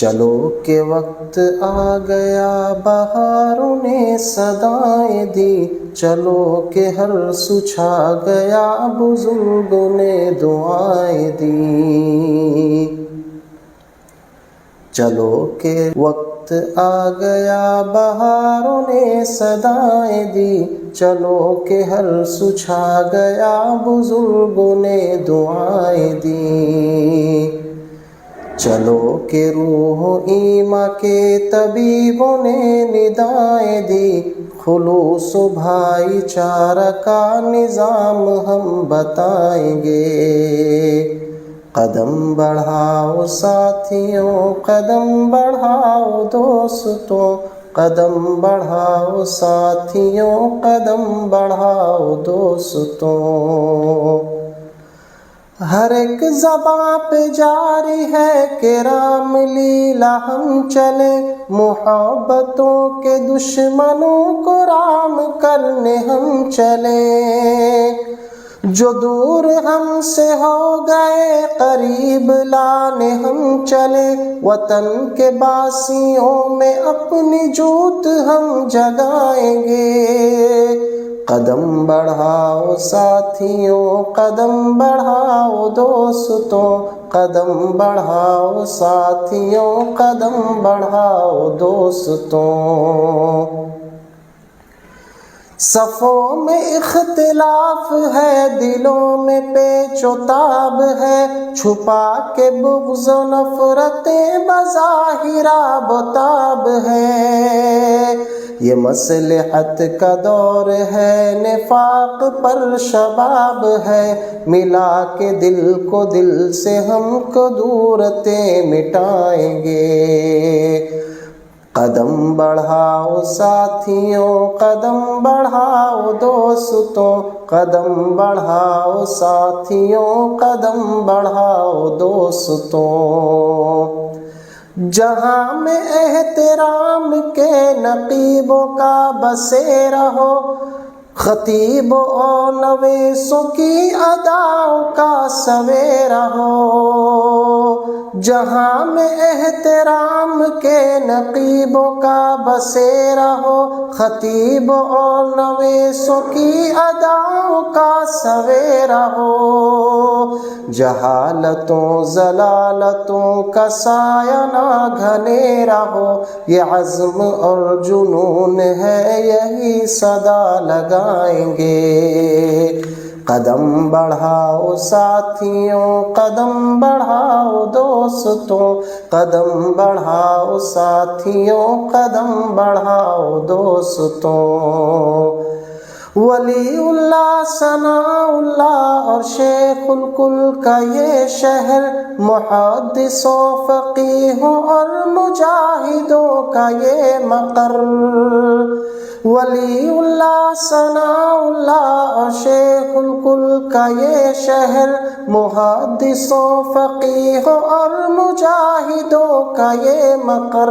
چلو کہ وقت آ گیا بہاروں نے صدائیں دی، چلو کہ ہر سو چھا گیا بزرگوں نے دعائیں دی۔ چلو کہ وقت آ گیا بہاروں نے صدائیں دی، چلو کہ ہر سو چھا گیا بزرگوں نے دعائیں دی۔ چلو کہ روح و ایمان کے طبیبوں نے ندائیں دی، خلوص و بھائی چارہ کا نظام ہم بتائیں گے۔ قدم بڑھاؤ ساتھیوں، قدم بڑھاؤ دوستوں، قدم بڑھاؤ ساتھیوں، قدم بڑھاؤ دوستوں۔ ہر ایک زباں پہ جاری ہے کہ رام لیلا ہم چلیں، محبتوں کے دشمنوں کو رام کرنے ہم چلیں۔ جو دور ہم سے ہو گئے قریب لانے ہم چلیں، وطن کے باسیوں میں اپنی جوت ہم جگائیں گے۔ قدم بڑھاؤ ساتھیوں، قدم بڑھاؤ دوستوں، قدم بڑھاؤ ساتھیوں، قدم بڑھاؤ دوستوں۔ صفوں میں اختلاف ہے، دلوں میں پیچ و تاب ہے، چھپا کے بغض و نفرتیں بظاہر آب و تاب ہے۔ یہ مصلحت کا دور ہے، نفاق پر شباب ہے، ملا کے دل کو دل سے ہم کدورتیں مٹائیں گے۔ قدم بڑھاؤ ساتھیوں، قدم بڑھاؤ دوستوں، قدم بڑھاؤ ساتھیوں، قدم بڑھاؤ دوستوں۔ جہاں میں احترام کے نقیبوں کا بسیرا ہو، خطیبوں اور نویسوں کی اداؤں کا سویرا ہو۔ جہاں میں احترام کے نقیبوں کا بسیرا ہو، خطیبوں اور نویسوں کی اداؤں کا سویرا ہو۔ جہالتوں ضلالتوں کا سایہ نہ گھنیرا ہو، یہ عزم اور جنون ہے یہی صدا لگائیں گے۔ قدم بڑھاؤ ساتھیوں، قدم بڑھاؤ دوستوں، قدم بڑھاؤ ساتھیوں، قدم بڑھاؤ دوستوں۔ ولی اللہ ثناء اللہ اور شیخ الکل کا یہ شہر، محدثوں فقیہوں اور مجاہدوں کا یہ مقر۔ ولی اللہ ثناء اللہ اور شیخ الکل کا یہ شہر، محدثوں فقیہوں اور مجاہدوں کا یہ مقر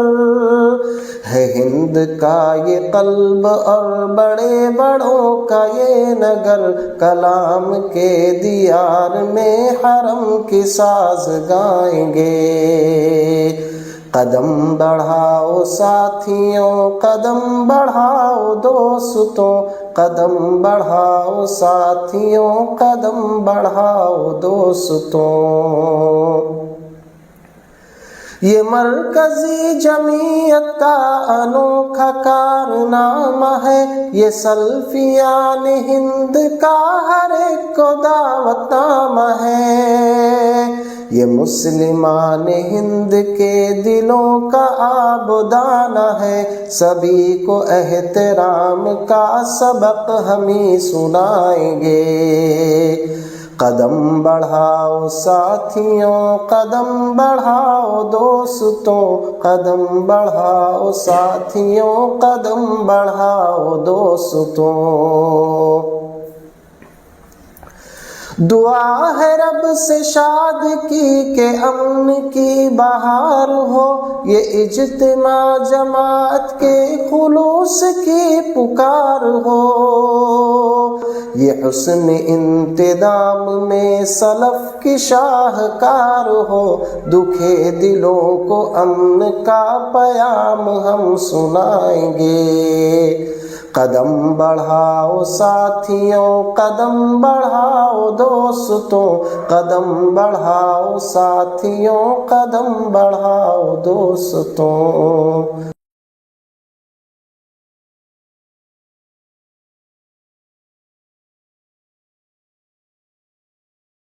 ہے۔ ہند کا یہ قلب اور بڑے بڑوں کا یہ نگر، کلام کے دیار میں حرم کی ساز گائیں گے۔ قدم بڑھاؤ ساتھیوں، قدم بڑھاؤ دوستوں، قدم بڑھاؤ ساتھیوں، قدم بڑھاؤ دوستوں۔ یہ مرکزی جمعیت کا انوکھا کارنامہ ہے، یہ سلفیان ہند کا ہر ایک کو دعوت نامہ ہے۔ یہ مسلمان ہند کے دلوں کا آبدانہ ہے، سبھی کو احترام کا سبق ہم ہی سنائیں گے۔ قدم بڑھاؤ ساتھیوں، قدم بڑھاؤ دوستوں، قدم بڑھاؤ ساتھیوں، قدم بڑھاؤ دوستوں۔ دعا ہے رب سے شاد کی کہ امن کی بہار ہو، یہ اجتماع جماعت کے خلوص کی پکار ہو، یہ حسن انتظام میں سلف کی شاہکار ہو، دکھے دلوں کو امن کا پیام ہم سنائیں گے۔ قدم بڑھاؤ ساتھیوں، قدم بڑھاؤ دوستوں، قدم بڑھاؤ ساتھیوں، قدم بڑھاؤ دوستوں۔